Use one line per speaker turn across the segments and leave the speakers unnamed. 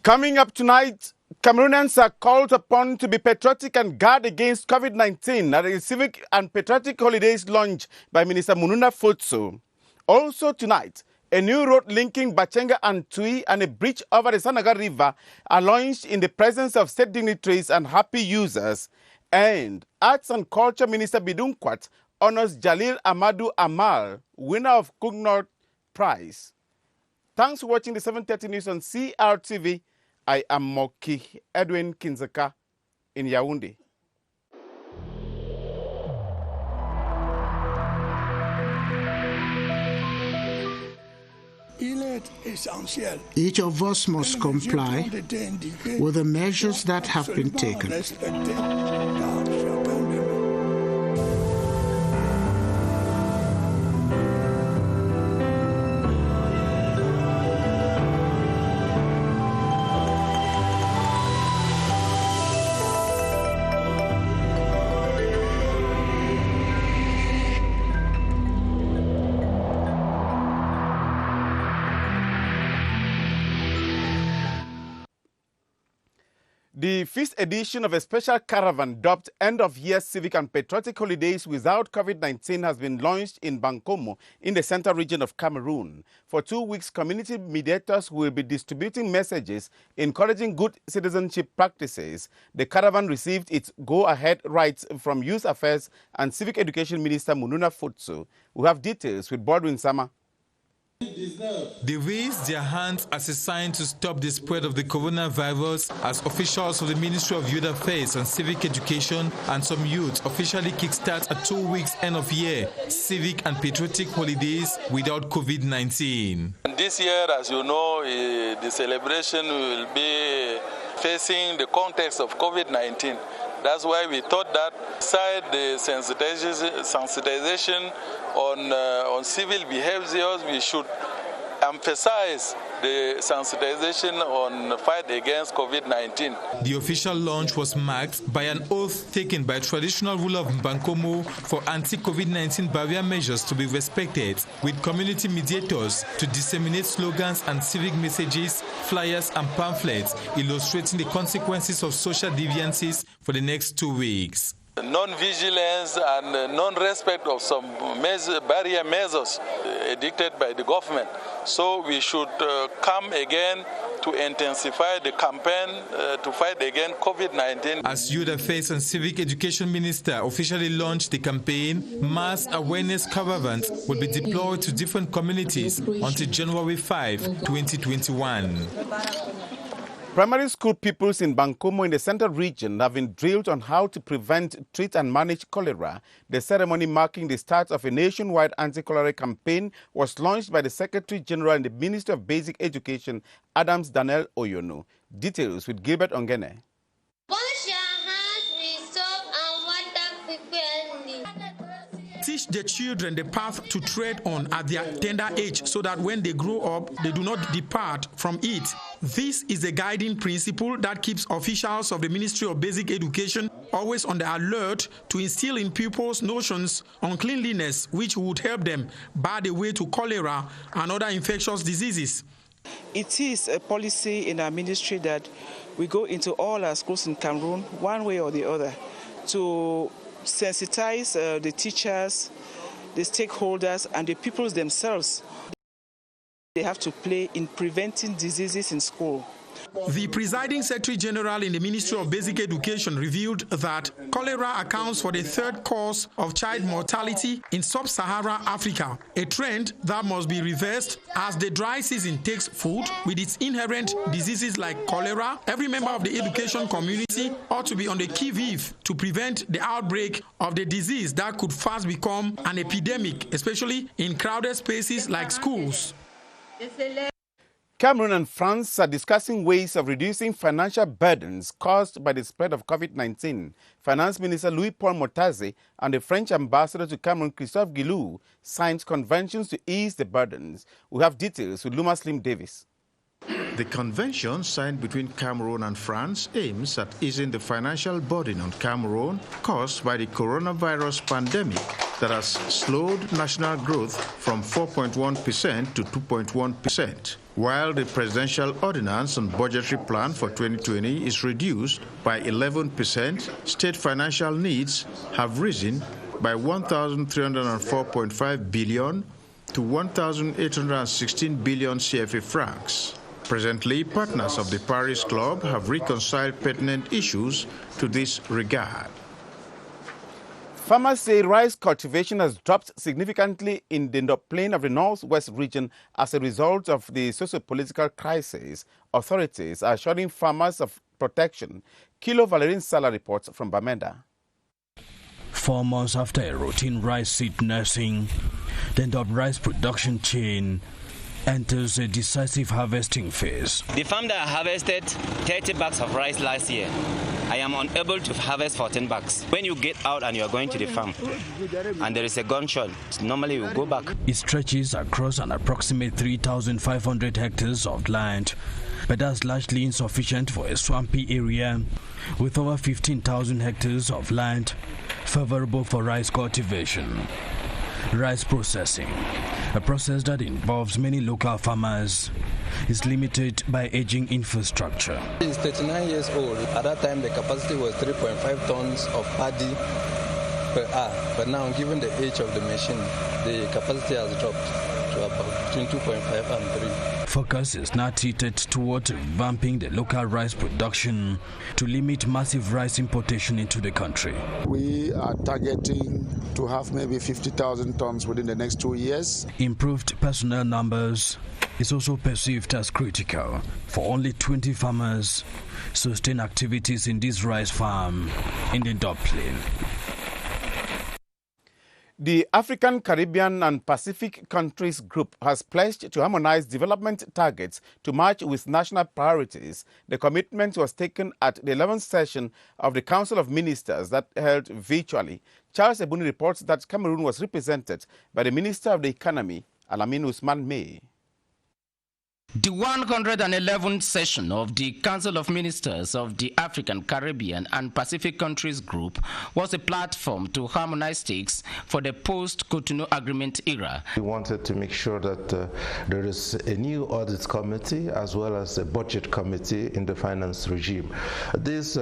Coming up tonight, Cameroonians are called upon to be patriotic and guard against COVID-19 at a civic and patriotic holidays launch by Minister PATYCHOU. Also tonight, a new road linking Bachenga and Tui and a bridge over the Sanaga River are launched in the presence of state dignitaries and happy users. And Arts and Culture Minister Bidunkwat honors Jalil Amadou Amal, winner of Kugnot Prize. Thanks for watching the 7:30 News on CRTV. I am Moki Edwin Kinzaka in Yaoundé.
Each of us must comply with the measures that have been taken.
The 5th edition of a special caravan dubbed End of Year Civic and Patriotic Holidays Without COVID-19 has been launched in Bankomo in the central region of Cameroon. For 2 weeks, community mediators will be distributing messages encouraging good citizenship practices. The caravan received its go-ahead rights from Youth Affairs and Civic Education Minister PATYCHOU. We have details with Baldwin Sama.
They raised their hands as a sign to stop the spread of the coronavirus as officials of the Ministry of Youth Affairs and Civic Education and some youth officially kickstart a 2 weeks end-of-year civic and patriotic holidays without COVID-19.
This year, as you know, the celebration will be facing the context of COVID-19. That's why we thought that beside the sensitization on civil behaviors, we should emphasize the sensitization on fight against COVID-19.
The official launch was marked by an oath taken by traditional ruler of Bankomo for anti-COVID-19 barrier measures to be respected, with community mediators to disseminate slogans and civic messages, flyers and pamphlets illustrating the consequences of social deviances for the next 2 weeks.
Non-vigilance and non-respect of some barrier measures dictated by the government. So we should come again to intensify the campaign to fight against COVID-19.
As Youth Affairs and Civic Education Minister officially launched the campaign, mass awareness caravans will be deployed to different communities until January 5, 2021.
Primary school pupils in Bankomo in the central region have been drilled on how to prevent, treat and manage cholera. The ceremony marking the start of a nationwide anti-cholera campaign was launched by the Secretary General in the Ministry of Basic Education, Adams Daniel Oyono. Details with Gilbert Ongene.
Wash your hands with soap and water frequently.
Teach the children the path to tread on at their tender age so that when they grow up, they do not depart from it. This is a guiding principle that keeps officials of the Ministry of Basic Education always on the alert to instill in pupils notions on cleanliness, which would help them bar the way to cholera and other infectious diseases.
It is a policy in our ministry that we go into all our schools in Cameroon, one way or the other, to sensitize the teachers, the stakeholders, and the pupils themselves. They have to play in preventing diseases in school.
The presiding Secretary General in the Ministry of Basic Education revealed that cholera accounts for the third cause of child mortality in sub-Saharan Africa, a trend that must be reversed as the dry season takes food with its inherent diseases like cholera. Every member of the education community ought to be on the qui-vive to prevent the outbreak of the disease that could fast become an epidemic, especially in crowded spaces like schools.
Cameroon and France are discussing ways of reducing financial burdens caused by the spread of COVID-19. Finance Minister Louis-Paul Motaze and the French ambassador to Cameroon, Christophe Guilou, signed conventions to ease the burdens. We have details with Luma Slim Davis.
The convention signed between Cameroon and France aims at easing the financial burden on Cameroon caused by the coronavirus pandemic that has slowed national growth from 4.1% to 2.1%. While the presidential ordinance on budgetary plan for 2020 is reduced by 11%, state financial needs have risen by 1,304.5 billion to 1,816 billion CFA francs. Presently, partners of the Paris Club have reconciled pertinent issues to this regard.
Farmers say rice cultivation has dropped significantly in the plain of the northwest region as a result of the socio-political crisis. Authorities are assuring farmers of protection. Kilo Valerin Sala reports from Bamenda.
4 months after a routine rice seed nursing, the Ndop rice production chain enters a decisive harvesting phase.
The farm that harvested 30 bags of rice last year, I am unable to harvest 14 bags. When you get out and you are going to the farm and there is a gunshot, normally you go back.
It stretches across an approximate 3,500 hectares of land, but that's largely insufficient for a swampy area with over 15,000 hectares of land favorable for rice cultivation. Rice processing, a process that involves many local farmers, is limited by aging infrastructure.
He's 39 years old. At that time, the capacity was 3.5 tons of paddy per hour. But now, given the age of the machine, the capacity has dropped to about between 2.5 and 3.
Focus is now tilted towards revamping the local rice production to limit massive rice importation into the country.
We are targeting to have maybe 50,000 tons within the next 2 years.
Improved personnel numbers is also perceived as critical for only 20 farmers sustain activities in this rice farm in the Ndop plain.
The African, Caribbean and Pacific Countries Group has pledged to harmonize development targets to match with national priorities. The commitment was taken at the 11th session of the Council of Ministers that held virtually. Charles Ebuni reports that Cameroon was represented by the Minister of the Economy, Alamin Usman May.
The 111th session of the Council of Ministers of the African, Caribbean and Pacific Countries Group was a platform to harmonize takes for the post-Cotonou Agreement era.
We wanted to make sure that there is a new audit committee as well as a budget committee in the finance regime. These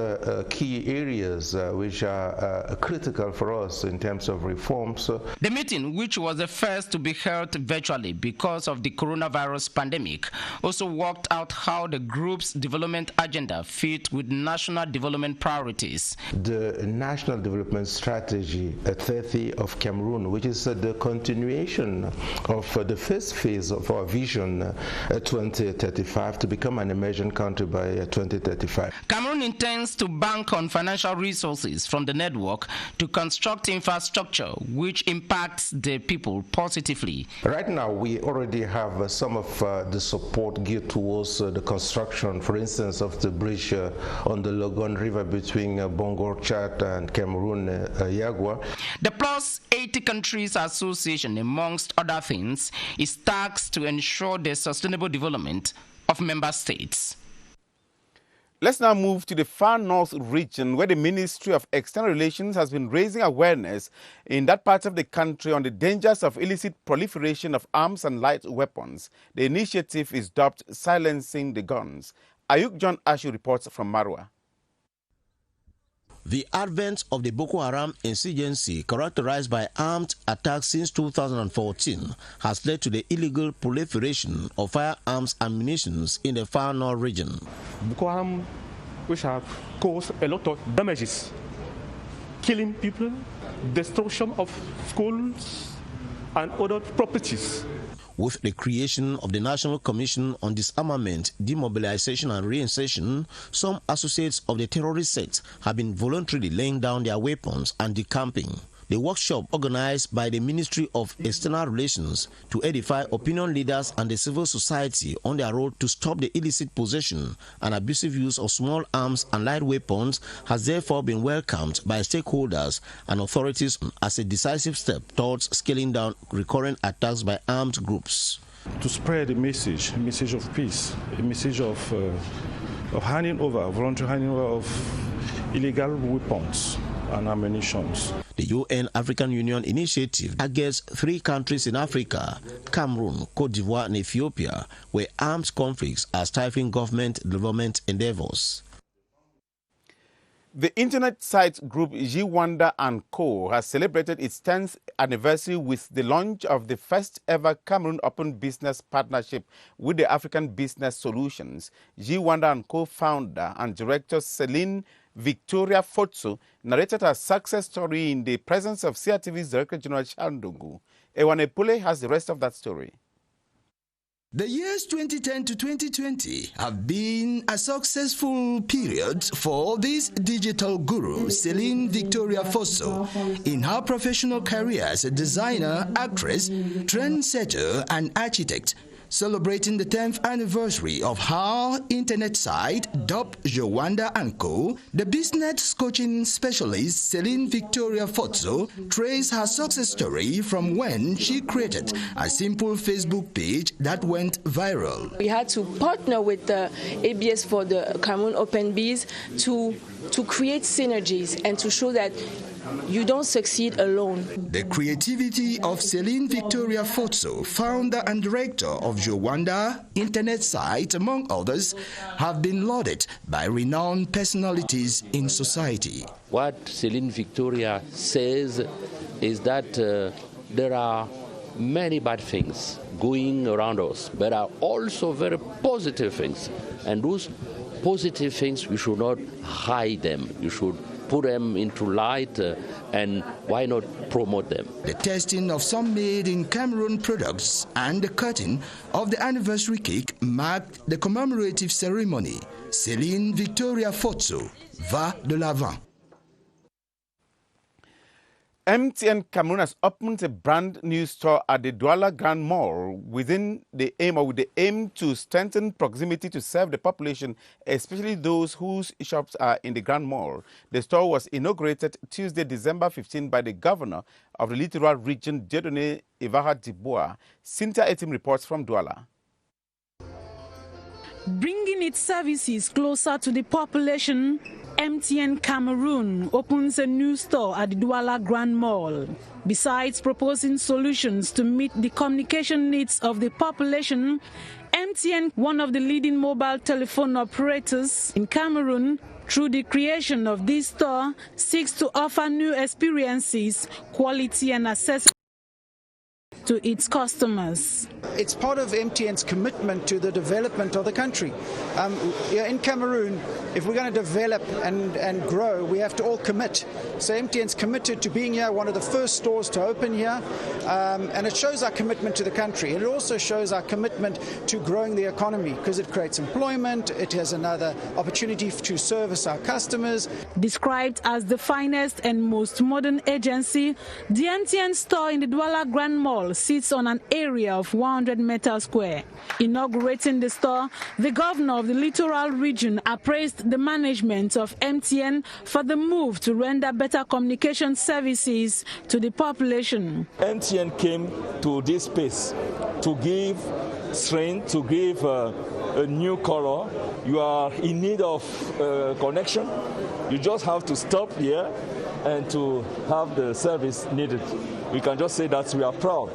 key areas which are critical for us in terms of reforms.
The meeting, which was the first to be held virtually because of the coronavirus pandemic, also worked out how the group's development agenda fit with national development priorities.
The National Development Strategy 30 of Cameroon, which is the continuation of the first phase of our vision 2035 to become an emerging country by 2035.
Cameroon intends to bank on financial resources from the network to construct infrastructure which impacts the people positively.
Right now, we already have some of the support geared towards the construction, for instance, of the bridge on the Logon River between Bongor, Chad and Cameroon, Yagua.
The Plus 80 Countries Association, amongst other things, is tasked to ensure the sustainable development of member states.
Let's now move to the far north region, where the Ministry of External Relations has been raising awareness in that part of the country on the dangers of illicit proliferation of arms and light weapons. The initiative is dubbed Silencing the Guns. Ayuk John Ashu reports from Marwa.
The advent of the Boko Haram insurgency, characterized by armed attacks since 2014, has led to the illegal proliferation of firearms and munitions in the far north region.
Boko Haram, which have caused a lot of damages, killing people, destruction of schools and other properties.
With the creation of the National Commission on Disarmament, Demobilization and Reinsertion, some associates of the terrorist sect have been voluntarily laying down their weapons and decamping. The workshop, organized by the Ministry of External Relations to edify opinion leaders and the civil society on their road to stop the illicit possession and abusive use of small arms and light weapons, has therefore been welcomed by stakeholders and authorities as a decisive step towards scaling down recurrent attacks by armed groups.
To spread a message of peace, a message of handing over, voluntary handing over of illegal weapons and ammunition.
The UN African Union initiative targets 3 countries in Africa, Cameroon, Cote d'Ivoire and Ethiopia, where armed conflicts are stifling government development endeavors.
The internet site group Rwanda & Co. has celebrated its 10th anniversary with the launch of the first ever Cameroon Open Business Partnership with the African Business Solutions. Rwanda & Co. founder and director Celine Victoria Fotso narrated her success story in the presence of CRTV's Director General Chandungu. Ewane Pule has the rest of that story.
The years 2010 to 2020 have been a successful period for this digital guru, Celine Victoria Fosso, in her professional career as a designer, actress, trendsetter, and architect. Celebrating the 10th anniversary of her internet site, dubbed Rwanda & Co., the business coaching specialist Celine Victoria Fotso traced her success story from when she created a simple Facebook page that went viral.
We had to partner with the ABS for the Cameroon Open Biz to create synergies and to show that you don't succeed alone.
The creativity of Celine Victoria Fotso, founder and director of Rwanda internet site, among others, have been lauded by renowned personalities in society.
What Celine Victoria says is that there are many bad things going around us, but are also very positive things. And those positive things, we should not hide them. You should put them into light and why not promote them?
The testing of some made in Cameroon products and the cutting of the anniversary cake marked the commemorative ceremony. Celine Victoria Fotso va de l'avant.
MTN Cameroon has opened a brand new store at the Douala Grand Mall with the aim to strengthen proximity to serve the population, especially those whose shops are in the Grand Mall. The store was inaugurated Tuesday, December 15 by the governor of the Littoral Region, Dieudonné Ivaha Dibois. Cynthia Etim reports from Douala.
Bringing its services closer to the population, MTN Cameroon opens a new store at the Douala Grand Mall. Besides proposing solutions to meet the communication needs of the population, MTN, one of the leading mobile telephone operators in Cameroon, through the creation of this store, seeks to offer new experiences, quality and accessibility to its customers.
It's part of MTN's commitment to the development of the country. In Cameroon, if we're going to develop and grow, we have to all commit. So MTN's committed to being here, one of the first stores to open here, and it shows our commitment to the country. And it also shows our commitment to growing the economy because it creates employment, it has another opportunity to service our customers.
Described as the finest and most modern agency, the MTN store in the Douala Grand Mall sits on an area of 100 meters square. Inaugurating the store, the governor of the Littoral Region appraised the management of MTN for the move to render better communication services to the population.
MTN came to this space to give strength, to give a new color. You are in need of connection. You just have to stop here and to have the service needed. We can just say that we are proud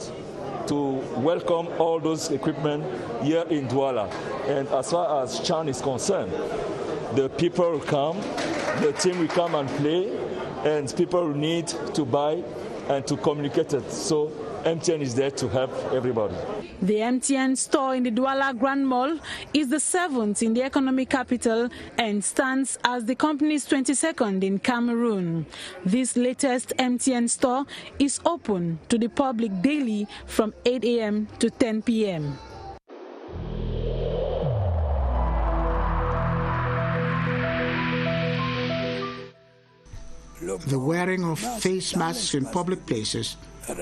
to welcome all those equipment here in Douala. And as far as Chan is concerned, the people will come, the team will come and play, and people will need to buy and to communicate it. So MTN is there to help everybody.
The MTN store in the Douala Grand Mall is the 7th in the economic capital and stands as the company's 22nd in Cameroon. This latest MTN store is open to the public daily from 8 a.m. to 10 p.m.
The wearing of face masks in public places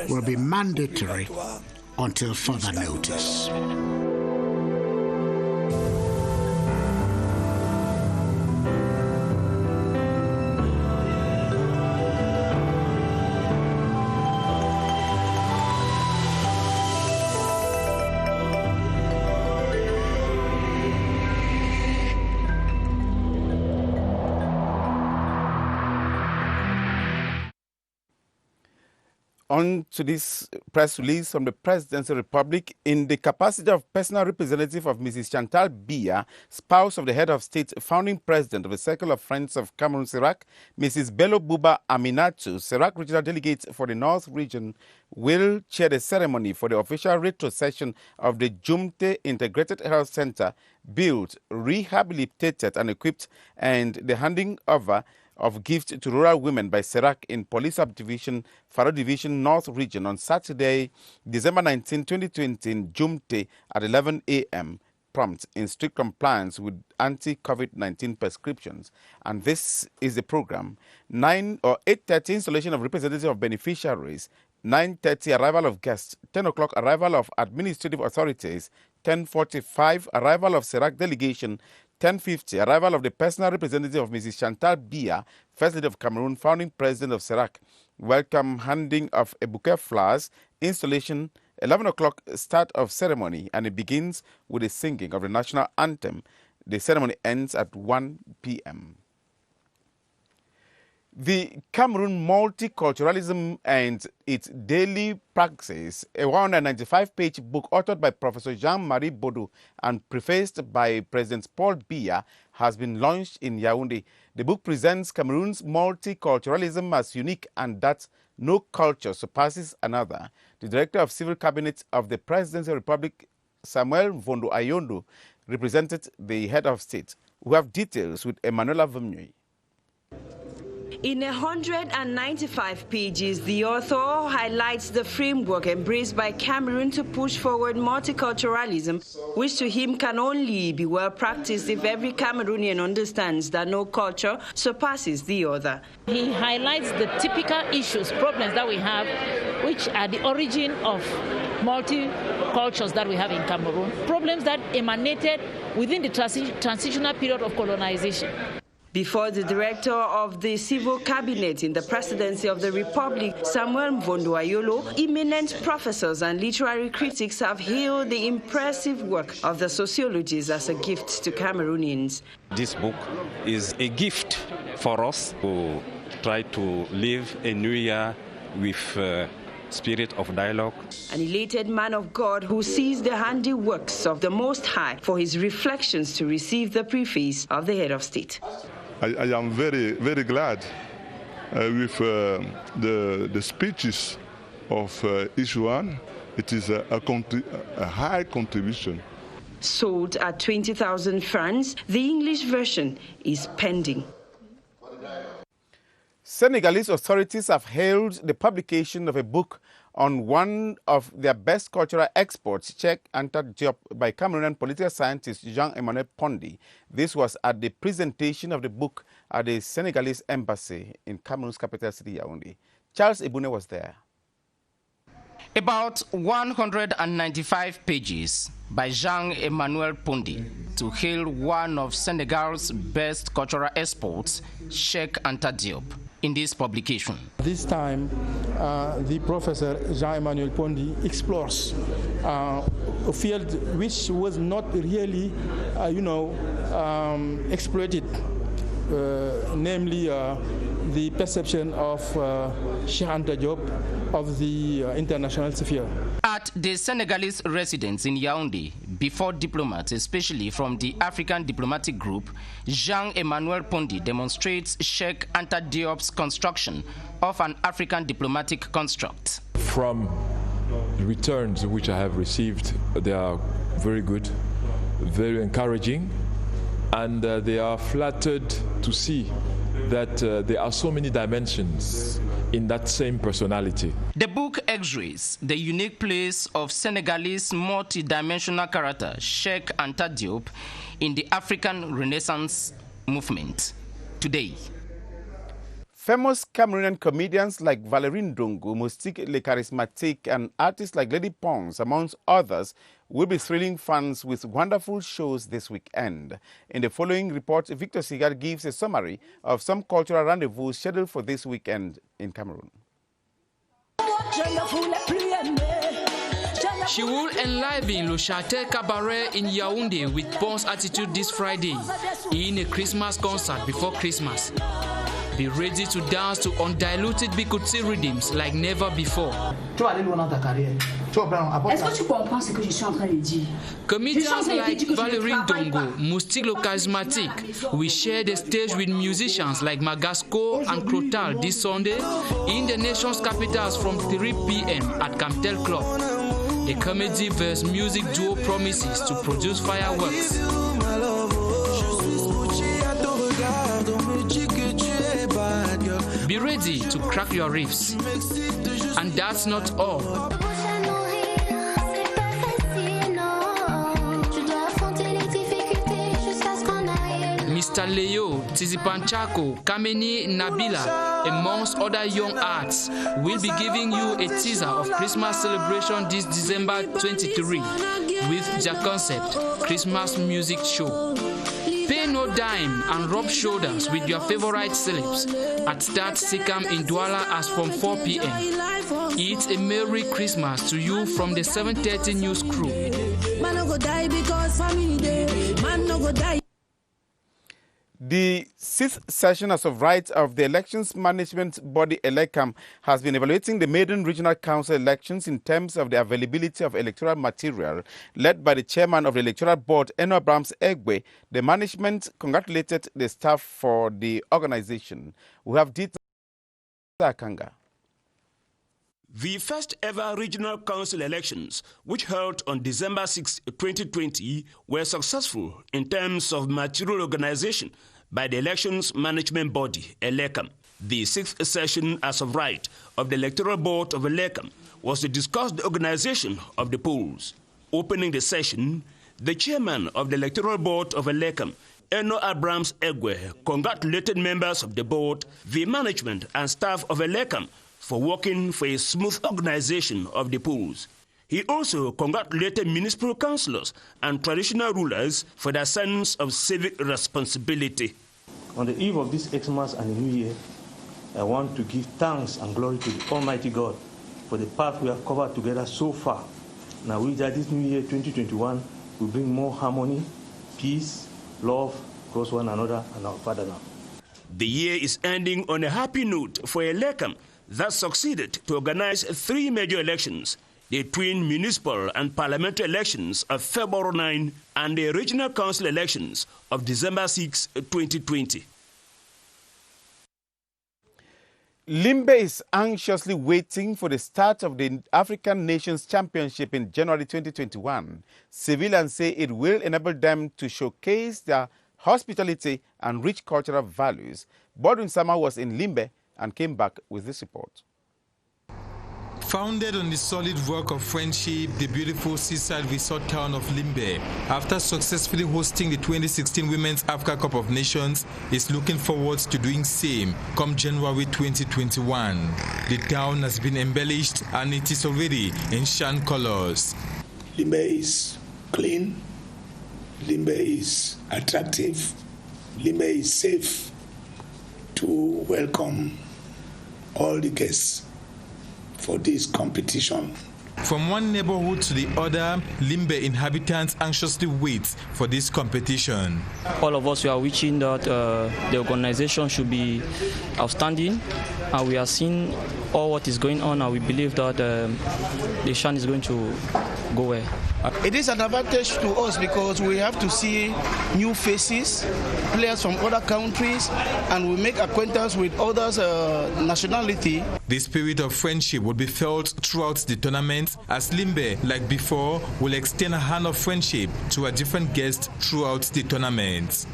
will be mandatory until further notice.
On to this press release from the Presidency Republic, in the capacity of personal representative of Mrs. Chantal Biya, spouse of the head of state, founding president of the Circle of Friends of Cameroon, CIRAC, Mrs. Bello Buba Aminatu, CIRAC regional delegate for the North region, will chair the ceremony for the official retrocession of the Jumte Integrated Health Center, built, rehabilitated and equipped, and the handing over of gifts to rural women by CIRAC in Police Subdivision, Faro Division, North Region on Saturday, December 19, 2020 in Jumte at 11 a.m., prompt in strict compliance with anti-COVID-19 prescriptions. And this is the program. 8:30 installation of representative of beneficiaries, 9:30 arrival of guests, 10 o'clock arrival of administrative authorities, 10:45 arrival of CIRAC delegation, 10:50 arrival of the personal representative of Mrs. Chantal Biya, First Lady of Cameroon, founding president of CIRAC. Welcome handing of a bouquet of flowers, installation, 11 o'clock start of ceremony, and it begins with the singing of the national anthem. The ceremony ends at 1 p.m. The Cameroon Multiculturalism and Its Daily Praxis, a 195-page book authored by Professor Jean-Marie Bodo and prefaced by President Paul Biya, has been launched in Yaoundé. The book presents Cameroon's multiculturalism as unique and that no culture surpasses another. The Director of Civil Cabinet of the Presidency Republic, Samuel Vondo Ayondo, represented the head of state. We have details with Emanuela Vumnui.
In 195 pages, the author highlights the framework embraced by Cameroon to push forward multiculturalism, which to him can only be well practiced if every Cameroonian understands that no culture surpasses the other.
He highlights the typical issues, problems that we have, which are the origin of multi-cultures that we have in Cameroon, problems that emanated within the transitional period of colonization.
Before the director of the Civil Cabinet in the Presidency of the Republic, Samuel Vondo Ayolo, eminent professors and literary critics have hailed the impressive work of the sociologists as a gift to Cameroonians.
This book is a gift for us to try to live a new year with spirit of dialogue.
An elated man of God who sees the handiworks of the Most High for his reflections to receive the preface of the head of state.
I am very, very glad with the speeches of each one. It is a high contribution.
Sold at 20,000 francs, the English version is pending.
Senegalese authorities have hailed the publication of a book on one of their best cultural exports, Cheikh Anta Diop, by Cameroonian political scientist Jean-Emmanuel Pondy. This was at the presentation of the book at the Senegalese embassy in Cameroon's capital city, Yaoundé. Charles Ebune was there.
About 195 pages by Jean-Emmanuel Pondy to hail one of Senegal's best cultural exports, Cheikh Anta Diop, in this publication.
This time, the professor Jean-Emmanuel Pondy explores a field which was not really, exploited, namely the perception of Cheikh Anta Diop of the international sphere.
At the Senegalese residence in Yaoundé, before diplomats, especially from the African Diplomatic Group, Jean-Emmanuel Pondy demonstrates Cheikh Anta Diop's construction of an African diplomatic construct.
From the returns which I have received, they are very good, very encouraging, and they are flattered to see that there are so many dimensions in that same personality.
The book x-rays the unique place of Senegalese multi-dimensional character Cheikh Anta Diop in the African Renaissance movement today.
Famous Cameroonian comedians like Valerine Dongo, Moustique Le Charismatique, and artists like Lady Pons, amongst others, will be thrilling fans with wonderful shows this weekend. In the following report, Victor Sigar gives a summary of some cultural rendezvous scheduled for this weekend in Cameroon.
She will enliven Le Château Cabaret in Yaoundé with Pons Attitude this Friday in a Christmas concert before Christmas. Be ready to dance to undiluted Bikutsi rhythms like never before.
Est-ce que tu comprends ce que je suis en train de dire?
Comedians like Valerine Dongo, Moustilo Charismatic, will share the stage with musicians like Magasco and Crotal this Sunday in the nation's capitals from 3 p.m. at Camtel Club. The comedy verse music duo promises to produce fireworks. Be ready to crack your ribs. And that's not all. Mr. Leo, Tizipanchako, Kameni Nabila, amongst other young arts, will be giving you a teaser of Christmas celebration this December 23 with their concept, Christmas Music Show. Pay no dime and rub shoulders with your favorite celebs at Start Sikam in Douala as from 4 p.m. It's a Merry Christmas to you from the 7:30 News crew.
The 6th session as of right of the elections management body ELECAM has been evaluating the maiden regional council elections in terms of the availability of electoral material. Led by the chairman of the electoral board, Eno Abrams Egwe, the management congratulated the staff for the organization. We have details. Kanga.
The first ever regional council elections, which held on December 6, 2020, were successful in terms of material organization by the elections management body, ELECAM. The 6th session as of right of the electoral board of ELECAM was to discuss the organization of the polls. Opening the session, the chairman of the electoral board of ELECAM, Eno Abrams Egwe, congratulated members of the board, the management and staff of ELECAM for working for a smooth organization of the polls. He also congratulated municipal councillors and traditional rulers for their sense of civic responsibility.
On the eve of this Xmas and the New Year, I want to give thanks and glory to the Almighty God for the path we have covered together so far. Now we that this New Year 2021 will bring more harmony, peace, love across one another and our fatherland.
The year is ending on a happy note for ELECAM that succeeded to organize 3 major elections, the twin municipal and parliamentary elections of February 9 and the regional council elections of December 6, 2020.
Limbe is anxiously waiting for the start of the African Nations Championship in January 2021. Civilians say it will enable them to showcase their hospitality and rich cultural values. Bodwin Sama was in Limbe and came back with this report.
Founded on the solid work of friendship, the beautiful seaside resort town of Limbe, after successfully hosting the 2016 Women's Africa Cup of Nations, is looking forward to doing same come January 2021. The town has been embellished and it is already in shine colors.
Limbe is clean, Limbe is attractive, Limbe is safe to welcome all the guests for this competition.
From one neighborhood to the other, Limbe inhabitants anxiously wait for this competition.
All of us, we are wishing that the organization should be outstanding, and we are seeing all what is going on, and we believe that the shan is going to go well.
It is an advantage to us because we have to see new faces, players from other countries, and we make acquaintance with others' nationality.
The spirit of friendship will be felt throughout the tournament as Limbe, like before, will extend a hand of friendship to a different guest throughout the tournament.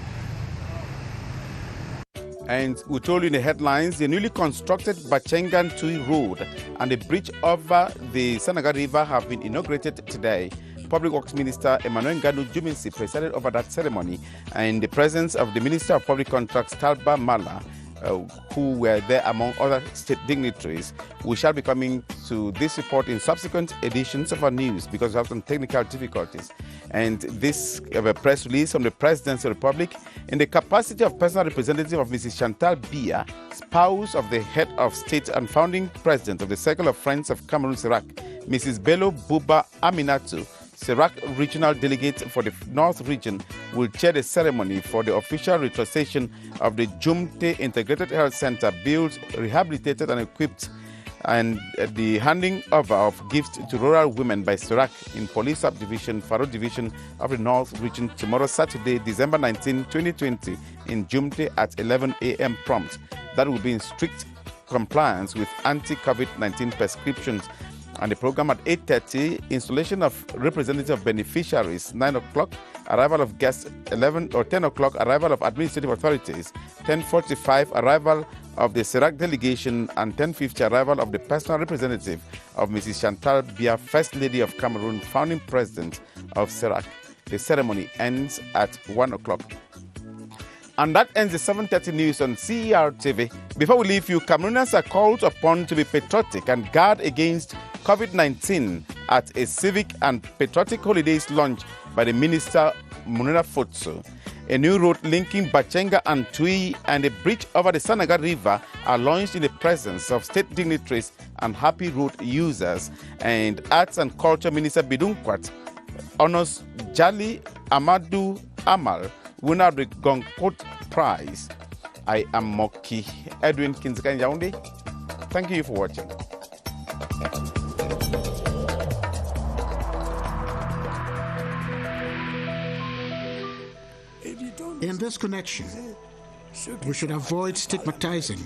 And we told you in the headlines, the newly constructed Bachengan Tui Road and the bridge over the Senegal River have been inaugurated today. Public Works Minister Emmanuel Nganu Juminsi presided over that ceremony in the presence of the Minister of Public Contracts, Talba Mala, who were there among other state dignitaries. We shall be coming to this report in subsequent editions of our news because we have some technical difficulties. And this press release from the President of the Republic in the capacity of personal representative of Mrs. Chantal Biya, spouse of the head of state and founding president of the Circle of Friends of Cameroon Serac, Mrs. Bello Buba Aminatu, CERAC regional delegate for the North region, will chair the ceremony for the official retrocession of the Jumte Integrated Health Center, built, rehabilitated and equipped, and the handing over of gifts to rural women by CERAC in Police Subdivision, Faro Division of the North region tomorrow, Saturday, December 19, 2020, in Jumte at 11 a.m. prompt. That will be in strict compliance with anti-COVID-19 prescriptions. And the program at 8:30, installation of representative beneficiaries, 9 o'clock, arrival of guests, 11 or 10 o'clock, arrival of administrative authorities, 10:45, arrival of the CERAC delegation, and 10:50, arrival of the personal representative of Mrs. Chantal Bia, First Lady of Cameroon, founding president of CERAC. The ceremony ends at 1 o'clock. And that ends the 7:30 news on CRTV. Before we leave you, Cameroonians are called upon to be patriotic and guard against COVID-19 at a civic and patriotic holidays launch by the Minister Mununa Futsu. A new road linking Bachenga and Tui and a bridge over the Sanaga River are launched in the presence of state dignitaries and happy road users. And Arts and Culture Minister Bidunkwat honors Jali Amadou Amal, winner of the Goncourt Prize. I am Moki Edwin Kinzikan Yaoundé. Thank you for watching.
In this connection, we should avoid stigmatizing.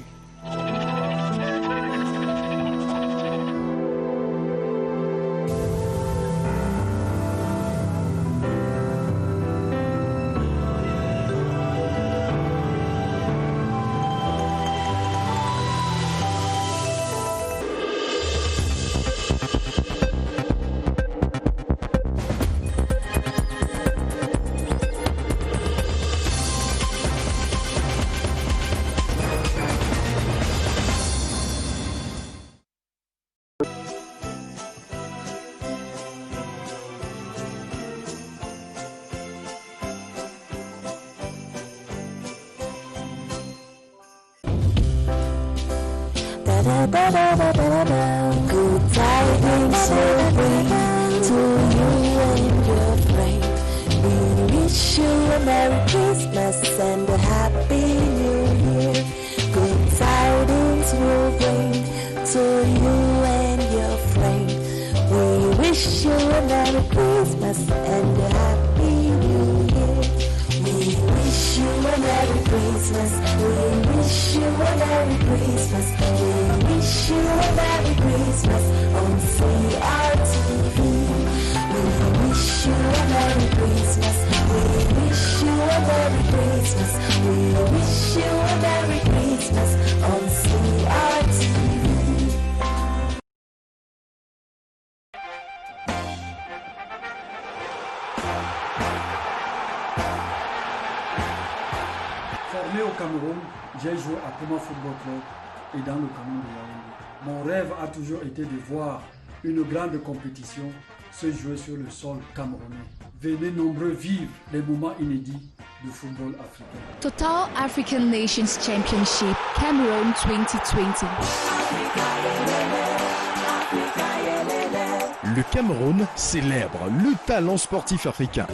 Good tidings will bring to you and your friend. We wish you a Merry Christmas and a Happy New Year. Good tidings will bring to you and your friend. We wish you a Merry Christmas and a Happy New Year. We wish you a Merry Christmas. We wish you a Merry Christmas. We wish you a Merry Christmas on CRTV. We wish you a Merry Christmas. We wish you a Merry Christmas. We wish you a Merry Christmas on CRTV.
Formé au Cameroun, j'ai joué à Puma Football Club et dans le canon de Yaoundé. Mon rêve a toujours été de voir une grande compétition se jouer sur le sol camerounais. Venez nombreux vivre les moments inédits du football africain.
Total African Nations Championship Cameroon 2020.
Le Cameroun célèbre le talent sportif africain.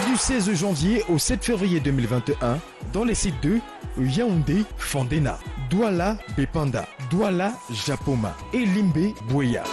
Du 16 janvier au 7 février 2021, dans les sites de Yaoundé, Fandena, Douala, Bepanda, Douala, Japoma et Limbe, Bouéa.